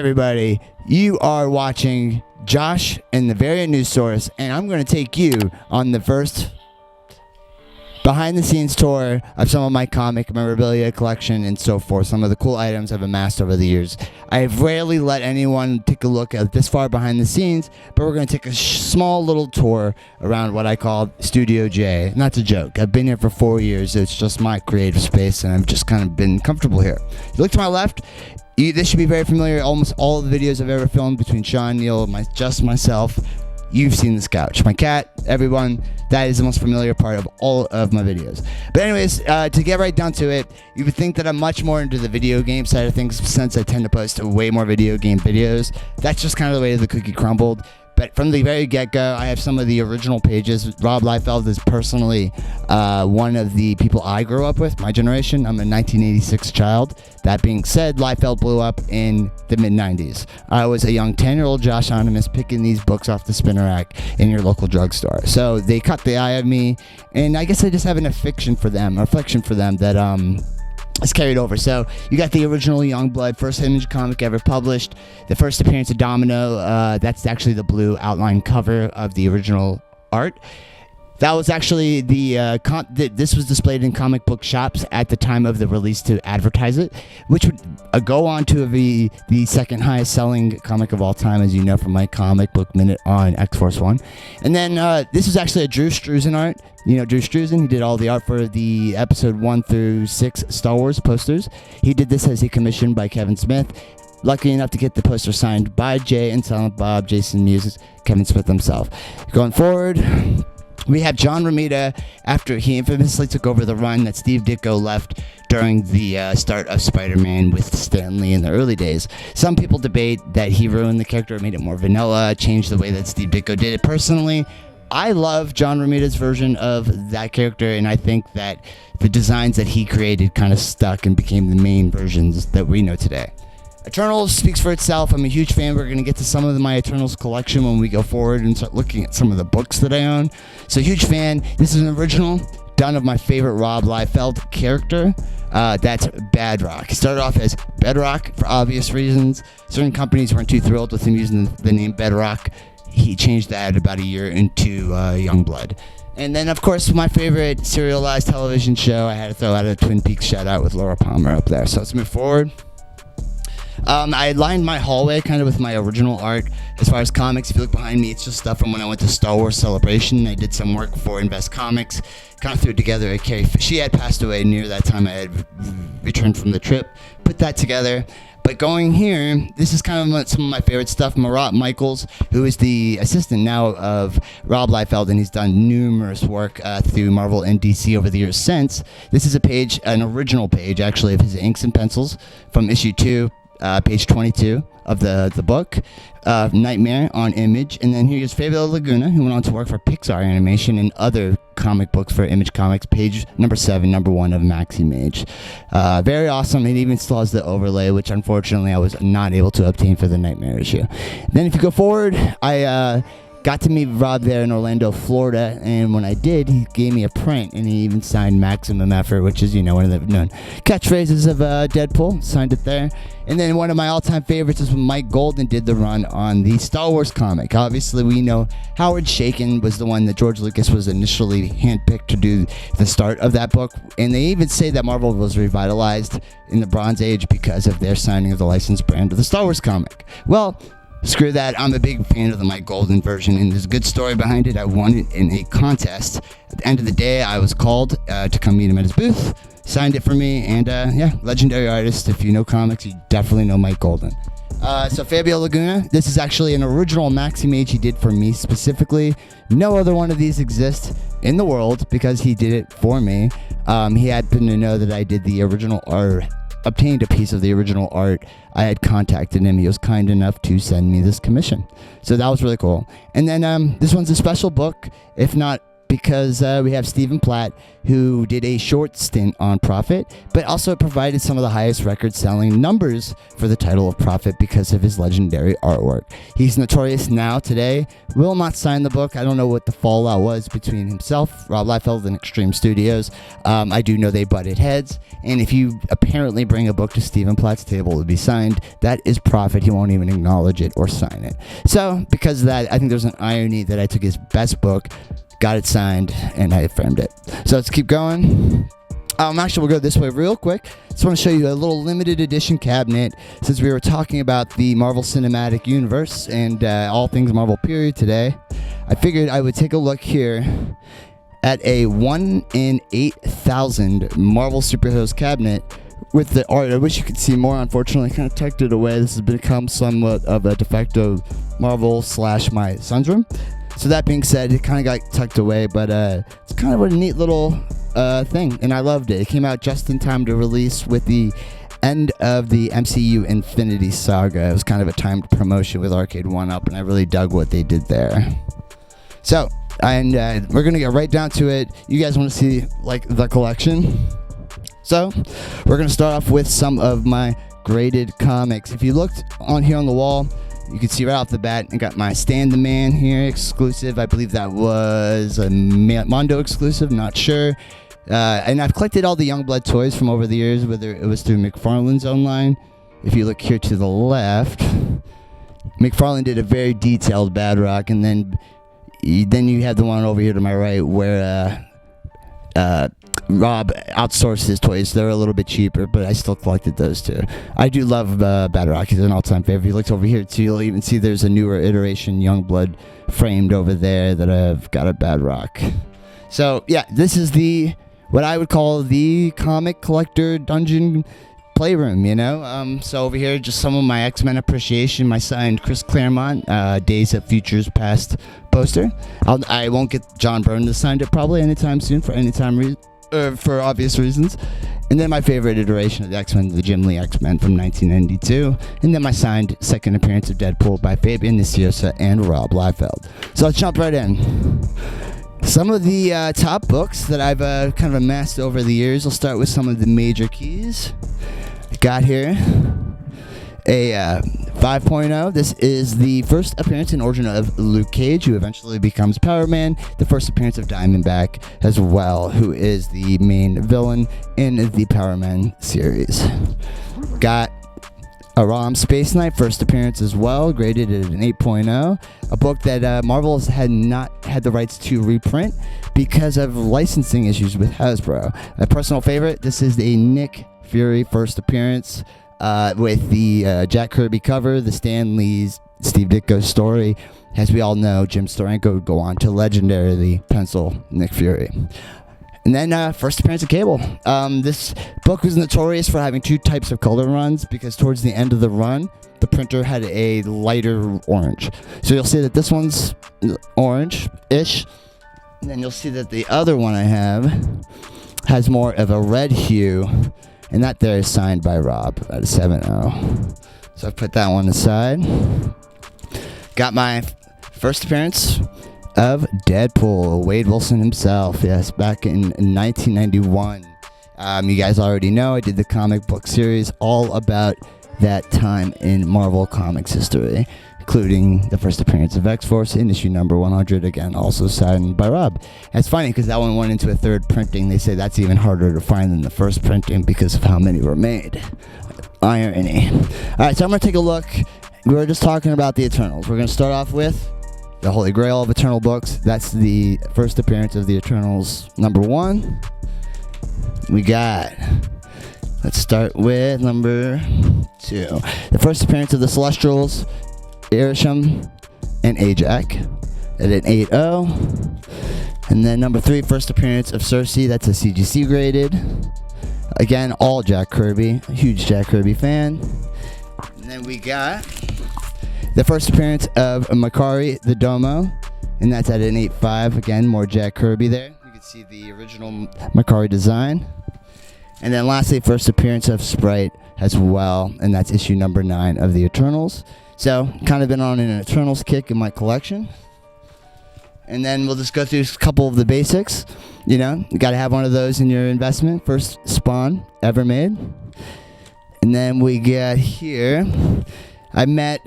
everybody, you are watching Josh and the Variant News Source, and I'm going to take you on the first behind-the-scenes tour of some of my comic memorabilia collection and so forth, some of the cool items I've amassed over the years. I've rarely let anyone take a look at this far behind the scenes, but we're going to take a small little tour around what I call Studio J. And that's a joke. I've been here for 4 years. It's just my creative space, and I've just kind of been comfortable here. You look to my left, this should be very familiar. Almost all of the videos I've ever filmed between Sean, Neil, just myself, you've seen this couch. My cat, everyone, that is the most familiar part of all of my videos. But anyways, to get right down to it, you would think that I'm much more into the video game side of things since I tend to post way more video game videos. That's just kind of the way the cookie crumbled. But from the very get-go, I have some of the original pages. Rob Liefeld is personally one of the people I grew up with, my generation. I'm a 1986 child. That being said, Liefeld blew up in the mid-90s. I was a young 10-year-old Josh Animus picking these books off the spinner rack in your local drugstore. So they caught the eye of me, and I guess I just have an affection for them that it's carried over. So you got the original Youngblood, first Image comic ever published, the first appearance of Domino. That's actually the blue outline cover of the original art. That was actually this was displayed in comic book shops at the time of the release to advertise it, which would go on to be the second highest selling comic of all time, as you know from my comic book minute on X-Force 1. And then this is actually a Drew Struzan art. You know Drew Struzan, he did all the art for the episode 1 through 6 Star Wars posters. He did this as a commission by Kevin Smith. Lucky enough to get the poster signed by Jay and Silent Bob, Jason Mewes, Kevin Smith himself. Going forward, we have John Romita after he infamously took over the run that Steve Ditko left during the start of Spider-Man with Stan Lee in the early days. Some people debate that he ruined the character, made it more vanilla, changed the way that Steve Ditko did it. Personally, I love John Romita's version of that character, and I think that the designs that he created kind of stuck and became the main versions that we know today. Eternals speaks for itself. I'm a huge fan. We're going to get to some of my Eternals collection when we go forward and start looking at some of the books that I own. So huge fan. This is an original done of my favorite Rob Liefeld character. That's Bedrock. He started off as Bedrock for obvious reasons. Certain companies weren't too thrilled with him using the name Bedrock. He changed that about a year into Youngblood. And then, of course, my favorite serialized television show, I had to throw out a Twin Peaks shout out with Laura Palmer up there. So let's move forward. I lined my hallway kind of with my original art. As far as comics, if you look behind me, it's just stuff from when I went to Star Wars Celebration. I did some work for Invest Comics, kind of threw it together at Carrie. She had passed away near that time I had returned from the trip. Put that together. But going here, this is kind of some of my favorite stuff. Marat Michaels, who is the assistant now of Rob Liefeld, and he's done numerous work through Marvel and DC over the years since. This is a page, an original page, actually, of his inks and pencils from issue 2. Page 22 of the book, Nightmare on Image. And then here's Fabio Laguna, who went on to work for Pixar Animation and other comic books for Image Comics, page number 7, number 1 of Maxi Mage. Very awesome. It even still has the overlay, which unfortunately I was not able to obtain for the Nightmare issue. Then if you go forward, I got to meet Rob there in Orlando, Florida, and when I did, he gave me a print, and he even signed Maximum Effort, which is, one of the known catchphrases of Deadpool, signed it there. And then one of my all-time favorites is when Mike Golden did the run on the Star Wars comic. Obviously, we know Howard Chaykin was the one that George Lucas was initially handpicked to do the start of that book, and they even say that Marvel was revitalized in the Bronze Age because of their signing of the licensed brand of the Star Wars comic. Well, screw that. I'm a big fan of the Mike Golden version, and there's a good story behind it. I won it in a contest. At the end of the day, I was called to come meet him at his booth, signed it for me, and legendary artist. If you know comics, you definitely know Mike Golden. So Fabio Laguna, this is actually an original Maxi Mage he did for me specifically. No other one of these exists in the world because he did it for me. He happened to know that I did the original art, obtained a piece of the original art. I had contacted him. He was kind enough to send me this commission. So that was really cool. And then this one's a special book, if not because we have Stephen Platt, who did a short stint on Prophet, but also provided some of the highest record-selling numbers for the title of Prophet because of his legendary artwork. He's notorious now today, will not sign the book. I don't know what the fallout was between himself, Rob Liefeld, and Extreme Studios. I do know they butted heads, and if you apparently bring a book to Stephen Platt's table, it would be signed. That is Prophet. He won't even acknowledge it or sign it. So, because of that, I think there's an irony that I took his best book, got it signed, and I framed it. So let's keep going. Actually, we'll go this way real quick. Just want to show you a little limited edition cabinet. Since we were talking about the Marvel Cinematic Universe and all things Marvel period today, I figured I would take a look here at a 1 in 8,000 Marvel Superheroes cabinet with the art. I wish you could see more. Unfortunately, I kind of tucked it away. This has become somewhat of a de facto Marvel / my son's room. So that being said, it kind of got tucked away, but it's kind of a neat little thing, and I loved it. It came out just in time to release with the end of the MCU Infinity Saga. It was kind of a timed promotion with Arcade 1-Up, and I really dug what they did there. So, and we're going to get right down to it. You guys want to see, like, the collection? So, we're going to start off with some of my graded comics. If you looked on here on the wall, you can see right off the bat, I got my Stan the Man here exclusive. I believe that was a Mondo exclusive, not sure. And I've collected all the Youngblood toys from over the years, whether it was through McFarlane's own line. If you look here to the left, McFarlane did a very detailed Badrock, and then you have the one over here to my right where Rob outsourced his toys. They're a little bit cheaper, but I still collected those too. I do love Badrock. He's an all-time favorite. If you looked over here too, you'll even see there's a newer iteration Youngblood framed over there that I've got a Badrock. So yeah, this is what I would call the comic collector dungeon playroom, you know. So over here, just some of my X-Men appreciation. My signed Chris Claremont Days of Futures Past poster. I won't get John Byrne to sign it probably anytime soon for obvious reasons. And then my favorite iteration of the X-Men, the Jim Lee X-Men from 1992. And then my signed second appearance of Deadpool by Fabian Nicieza and Rob Liefeld. So let's jump right in. Some of the top books that I've kind of amassed over the years. I'll start with some of the major keys. I got here a 5.0. This is the first appearance and origin of Luke Cage, who eventually becomes Power Man. The first appearance of Diamondback as well, who is the main villain in the Power Man series. Got a ROM Space Knight, first appearance as well, graded at an 8.0. A book that Marvel had not had the rights to reprint because of licensing issues with Hasbro. A personal favorite, this is the Nick Fury first appearance with the Jack Kirby cover, the Stan Lee's Steve Ditko story. As we all know, Jim Steranko would go on to legendarily pencil Nick Fury. And then first appearance of Cable. This book was notorious for having two types of color runs because towards the end of the run, the printer had a lighter orange. So you'll see that this one's orange-ish. And then you'll see that the other one I have has more of a red hue. And that there is signed by Rob at a 7.0. So I've put that one aside. Got my first appearance of Deadpool, Wade Wilson himself. Yes, back in 1991. You guys already know I did the comic book series all about that time in Marvel Comics history, including the first appearance of X-Force in issue number 100, again, also signed by Rob. And it's funny because that one went into a third printing. They say that's even harder to find than the first printing because of how many were made. Irony. All right, so I'm going to take a look. We were just talking about the Eternals. We're going to start off with the Holy Grail of Eternal books. That's the first appearance of the Eternals number 1. We got... Let's start with number 2. The first appearance of the Celestials, Irisham and Ajak at an 8.0. And then number 3, first appearance of Cersei. That's a CGC graded. Again, all Jack Kirby. A huge Jack Kirby fan. And then we got the first appearance of Makari the Domo. And that's at an 8.5. Again, more Jack Kirby there. You can see the original Makari design. And then lastly, first appearance of Sprite as well. And that's issue number 9 of the Eternals. So, kind of been on an Eternals kick in my collection. And then we'll just go through a couple of the basics. You know, you got to have one of those in your investment. First Spawn ever made. And then we get here. I met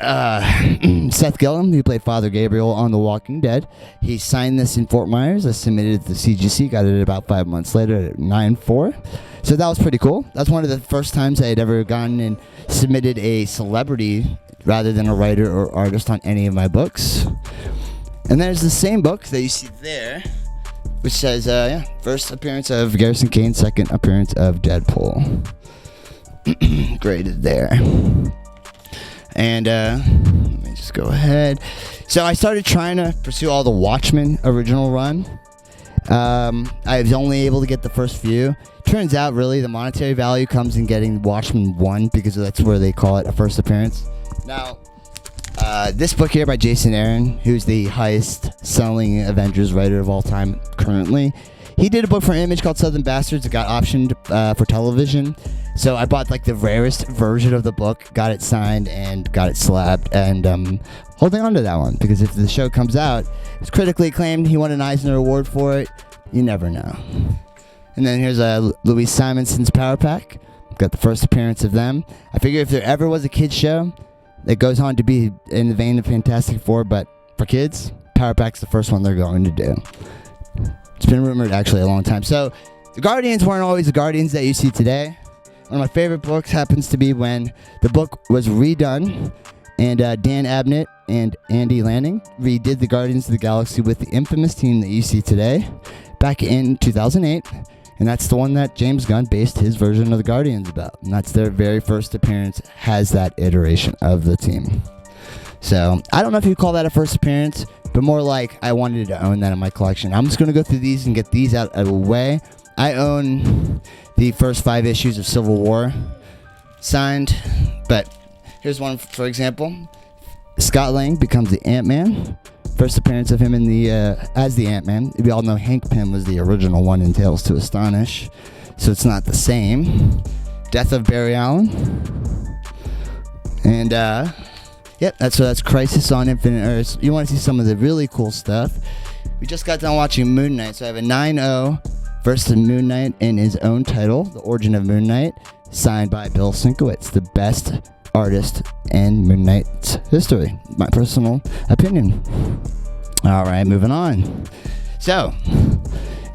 Seth Gillum, who played Father Gabriel on The Walking Dead. He signed this in Fort Myers. I submitted it to CGC, got it about 5 months later at 9.4. So that was pretty cool. That's one of the first times I had ever gone and submitted a celebrity rather than a writer or artist on any of my books. And there's the same book that you see there, which says, first appearance of Garrison Kane, second appearance of Deadpool. Graded there. And let me just go ahead. So I started trying to pursue all the Watchmen original run. I was only able to get the first few. Turns out, really, the monetary value comes in getting Watchmen 1 because that's where they call it a first appearance. Now, this book here by Jason Aaron, who's the highest selling Avengers writer of all time currently, he did a book for Image called Southern Bastards. It got optioned for television. So I bought like the rarest version of the book, got it signed, and got it slabbed. And holding on to that one because if the show comes out, it's critically acclaimed. He won an Eisner Award for it. You never know. And then here's Louise Simonson's Power Pack. Got the first appearance of them. I figure if there ever was a kids show that goes on to be in the vein of Fantastic Four, but for kids, Power Pack's the first one they're going to do. It's been rumored actually a long time. So the Guardians weren't always the Guardians that you see today. One of my favorite books happens to be when the book was redone and Dan Abnett and Andy Lanning redid the Guardians of the Galaxy with the infamous team that you see today back in 2008. And that's the one that James Gunn based his version of the Guardians about. And that's their very first appearance, has that iteration of the team. So I don't know if you call that a first appearance, but more like I wanted to own that in my collection. I'm just going to go through these and get these out of the way. I own the first 5 issues of Civil War signed, but here's one, for example. Scott Lang becomes the Ant-Man. First appearance of him in the as the Ant-Man. We all know Hank Pym was the original one in Tales to Astonish, so it's not the same. Death of Barry Allen. And yep, that's Crisis on Infinite Earths. You want to see some of the really cool stuff. We just got done watching Moon Knight, so I have a 9.0 versus Moon Knight in his own title, The Origin of Moon Knight, signed by Bill Sienkiewicz, the best artist in Moon Knight's history. My personal opinion. All right, moving on. So,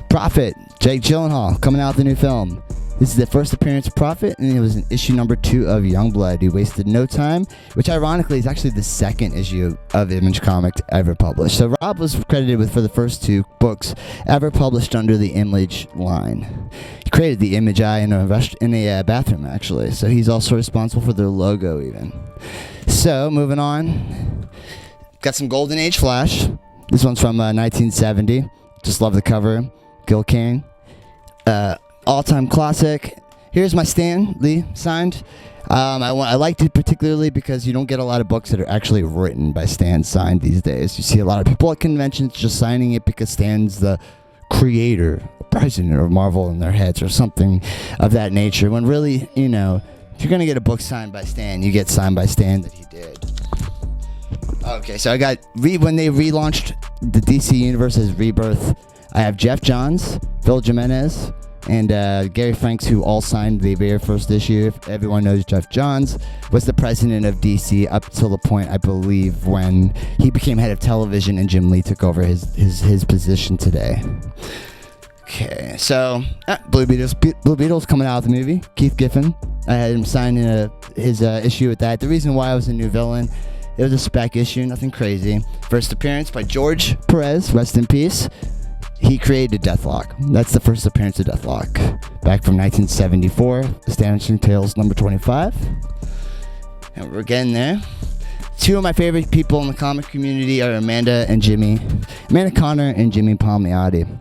Prophet, Jake Gyllenhaal, coming out with a new film. This is the first appearance of Prophet, and it was in issue number 2 of Youngblood. He wasted no time, which ironically is actually the second issue of Image Comics ever published. So Rob was credited with for the first 2 books ever published under the Image line. He created the Image Eye in a bathroom, actually. So he's also responsible for their logo, even. So moving on, got some Golden Age Flash. This one's from 1970. Just love the cover. Gil Kane. All-time classic. Here's my Stan Lee signed. I liked it particularly because you don't get a lot of books that are actually written by Stan signed these days. You see a lot of people at conventions just signing it because Stan's the creator, president of Marvel in their heads or something of that nature. When really, you know, if you're going to get a book signed by Stan, you get signed by Stan that he did. Okay, so I got, when they relaunched the DC Universe's Rebirth, I have Jeff Johns, Phil Jimenez, and Gary Franks, who all signed the very first issue. Everyone knows Jeff Johns was the president of DC up till the point, I believe, when he became head of television and Jim Lee took over his position today. Okay, so Blue Beetle's coming out of the movie. Keith Giffen, I had him sign in his issue with that. The reason why I was a new villain, it was a spec issue, nothing crazy. First appearance by George Perez, rest in peace. He created Deathlock. That's the first appearance of Deathlock. Back from 1974, Astonishing Tales number 25. And we're getting there. 2 of my favorite people in the comic community are Amanda Connor and Jimmy Palmiotti.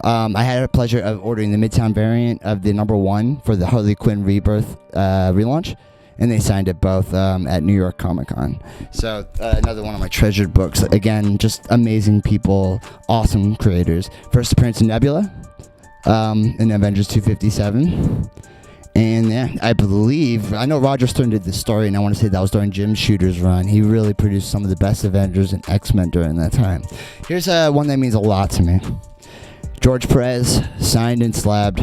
I had the pleasure of ordering the Midtown variant of the number 1 for the Harley Quinn Rebirth relaunch. And they signed it both at New York Comic Con. So another one of my treasured books. Again, just amazing people, awesome creators. First appearance of Nebula in Avengers 257. And yeah, I know Roger Stern did this story, and I want to say that was during Jim Shooter's run. He really produced some of the best Avengers and X-Men during that time. Here's one that means a lot to me. George Perez signed and slabbed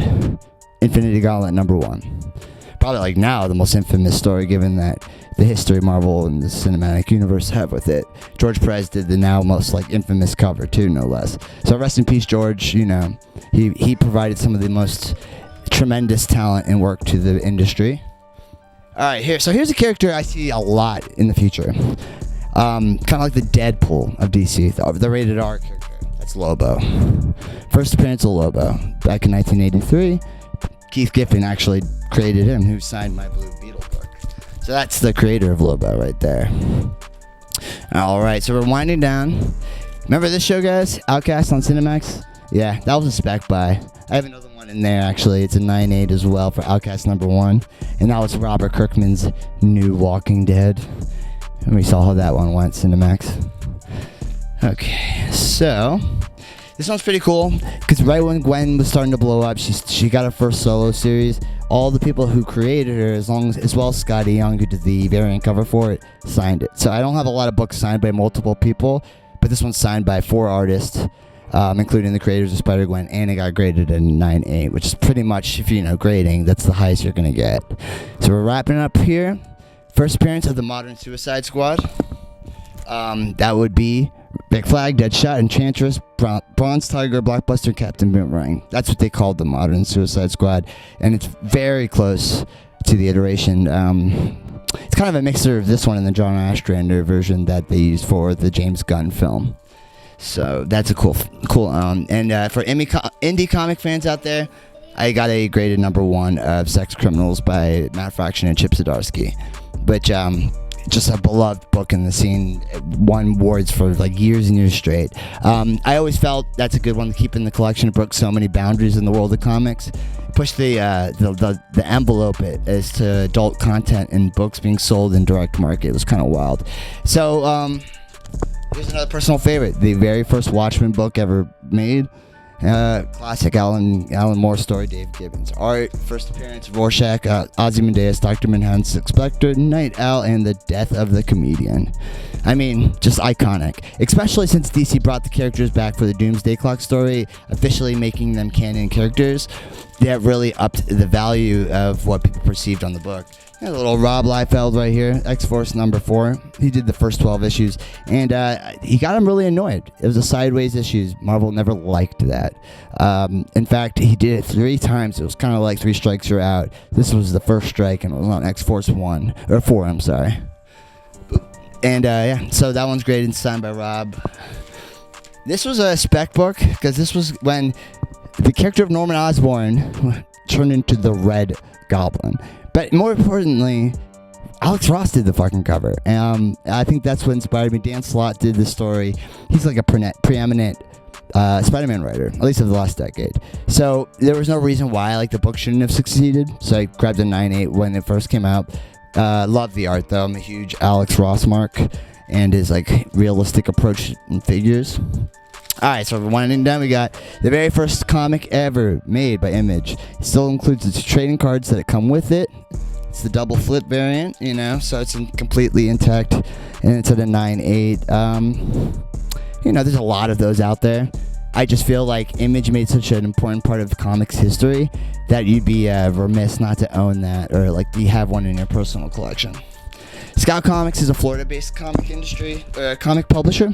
Infinity Gauntlet #1. Probably like now the most infamous story, given that the history Marvel and the cinematic universe have with it. George Perez did the now most like infamous cover too, no less. So rest in peace, George. You know, he provided some of the most tremendous talent and work to the industry. All right, here's a character I see a lot in the future. Kind of like the Deadpool of DC, the rated R character. That's Lobo. First appearance of Lobo back in 1983. Keith Giffen actually created him, who signed my Blue Beetle book. So that's the creator of Lobo right there. All right, so we're winding down. Remember this show, guys? Outcast on Cinemax? Yeah, that was a spec buy. I have another one in there, actually. It's a 9.8 as well for Outcast #1. And that was Robert Kirkman's New Walking Dead. And we saw how that one went, Cinemax. Okay, so this one's pretty cool, because right when Gwen was starting to blow up, she got her first solo series. All the people who created her, as well as Scotty Young, who did the variant cover for it, signed it. So I don't have a lot of books signed by multiple people, but this one's signed by 4 artists, including the creators of Spider-Gwen, and it got graded at 9.8, which is pretty much, if you know grading, that's the highest you're going to get. So we're wrapping up here. First appearance of the Modern Suicide Squad. That would be Rick Flag, Deadshot, Enchantress, Bronze Tiger, Blockbuster, Captain Boomerang. That's what they called the Modern Suicide Squad, and it's very close to the iteration. It's kind of a mixture of this one and the John Ostrander version that they used for the James Gunn film. So that's a cool. And for indie comic fans out there, I got a graded #1 of Sex Criminals by Matt Fraction and Chip Zdarsky, which just a beloved book in the scene, won awards for like years and years straight. I always felt that's a good one to keep in the collection. It broke so many boundaries in the world of comics. Pushed the envelope as to adult content and books being sold in direct market. It was kind of wild. So here's another personal favorite, the very first Watchmen book ever made. Classic Alan Moore story, Dave Gibbons. Art, first appearance, Rorschach, Ozymandias, Dr. Manhattan, Six Spectre, Night Owl, and the death of the comedian. I mean, just iconic. Especially since DC brought the characters back for the Doomsday Clock story, officially making them canon characters. That really upped the value of what people perceived on the book. A little Rob Liefeld right here, X-Force #4. He did the first 12 issues, and he got him really annoyed. It was a sideways issues. Marvel never liked that. In fact, he did it 3 times. It was kind of like 3 strikes you're out. This was the first strike, and it was on X-Force 4, I'm sorry. And yeah, so that one's graded and signed by Rob. This was a spec book, because this was when the character of Norman Osborn turned into the Red Goblin. But more importantly, Alex Ross did the fucking cover. I think that's what inspired me. Dan Slott did the story. He's like a preeminent Spider-Man writer, at least of the last decade. So there was no reason why like the book shouldn't have succeeded. So I grabbed a 9.8 when it first came out. Love the art though. I'm a huge Alex Ross mark, and his like realistic approach in figures. Alright, so winding down, we got the very first comic ever made by Image. It still includes the trading cards that come with it. It's the double flip variant, you know, so it's completely intact, and it's at a 9.8. You know, there's a lot of those out there. I just feel like Image made such an important part of comics history that you'd be remiss not to own that, or like you have one in your personal collection. Scout Comics is a Florida-based comic publisher,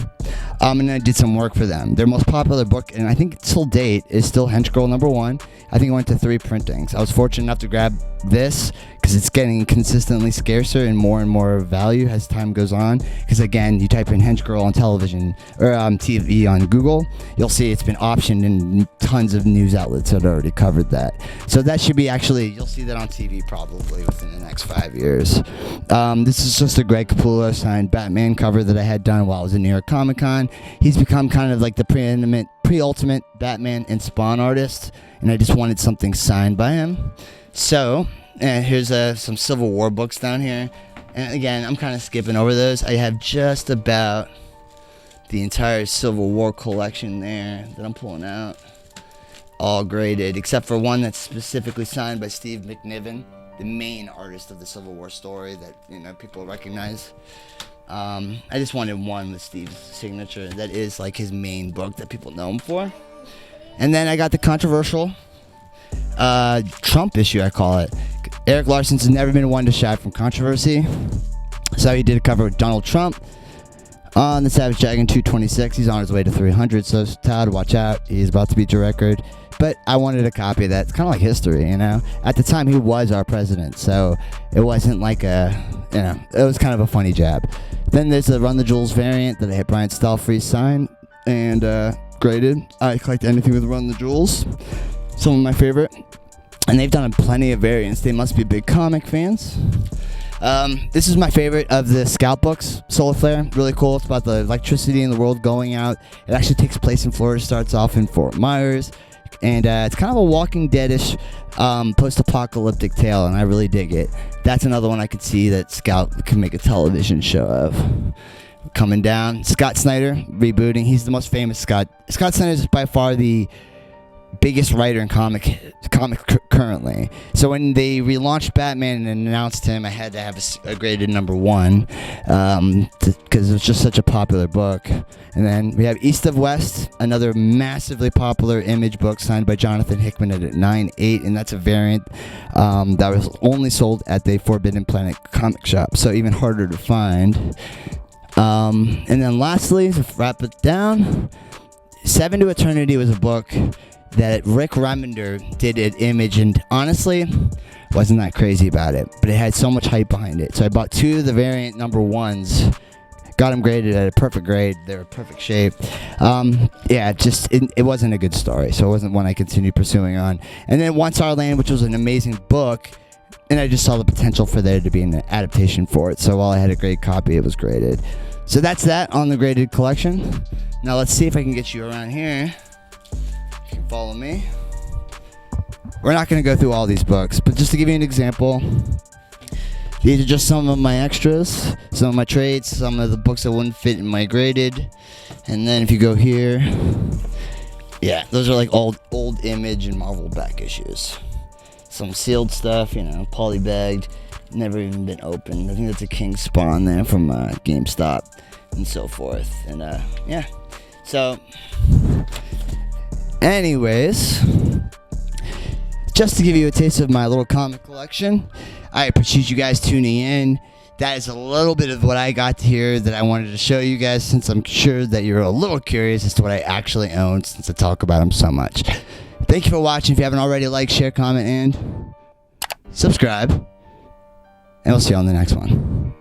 and I did some work for them. Their most popular book, and I think till date, is still Hench Girl #1. I think it went to 3 printings. I was fortunate enough to grab this because it's getting consistently scarcer and more value as time goes on. Because again, you type in Hench Girl on television or TV on Google, you'll see it's been optioned in tons of news outlets that already covered that. So that should be you'll see that on TV probably within the next 5 years. This is just a Greg Capullo signed Batman cover that I had done while I was in New York Comic Con. He's become kind of like the pre-ultimate Batman and Spawn artist, and I just wanted something signed by him. So, here's some Civil War books down here. And again, I'm kind of skipping over those. I have just about the entire Civil War collection there that I'm pulling out. all graded, except for one that's specifically signed by Steve McNiven, the main artist of the Civil War story that people recognize. I just wanted one with Steve's signature. That is like his main book that people know him for. And then I got the controversial Trump issue, I call it. Eric Larson's never been one to shy from controversy. So he did a cover with Donald Trump on the Savage Dragon 226. He's on his way to 300, so Todd, watch out. He's about to beat your record. But I wanted a copy of that. It's kind of like history, At the time, he was our president, so it wasn't like it was kind of a funny jab. Then there's the Run the Jewels variant that I had Brian Stelfreeze sign and graded. I collect anything with Run the Jewels. Some of my favorite. And they've done plenty of variants. They must be big comic fans. This is my favorite of the Scout books, Solar Flare. Really cool. It's about the electricity in the world going out. It actually takes place in Florida. Starts off in Fort Myers. And it's kind of a Walking Dead-ish post-apocalyptic tale, and I really dig it. That's another one I could see that Scout can make a television show of. Coming down, Scott Snyder, rebooting. He's the most famous Scott. Scott Snyder is by far the biggest writer in comic currently. So when they relaunched Batman and announced him, I had to have a graded number 1 because it was just such a popular book. And then we have East of West, another massively popular Image book signed by Jonathan Hickman at 9.8, and that's a variant that was only sold at the Forbidden Planet comic shop, so even harder to find. And then lastly, to wrap it down, Seven to Eternity was a book that Rick Remender did at Image, and honestly, wasn't that crazy about it, but it had so much hype behind it. So I bought 2 of the variant number 1s, got them graded at a perfect grade. They were perfect shape. It wasn't a good story, so it wasn't one I continued pursuing on. And then Once Our Land, which was an amazing book, and I just saw the potential for there to be an adaptation for it. So while I had a great copy, it was graded. So that's that on the graded collection. Now let's see if I can get you around here. You can follow me. We're not going to go through all these books, but just to give you an example, these are just some of my extras, some of my trades, some of the books that wouldn't fit in my graded. And then if you go here, yeah, those are like old Image and Marvel back issues. Some sealed stuff, polybagged, never even been opened. I think that's a King Spawn there from GameStop and so forth. And yeah, so anyways, just to give you a taste of my little comic collection, I appreciate you guys tuning in. That is a little bit of what I got here that I wanted to show you guys, since I'm sure that you're a little curious as to what I actually own, since I talk about them so much. Thank you for watching. If you haven't already, like, share, comment, and subscribe. And we'll see you on the next one.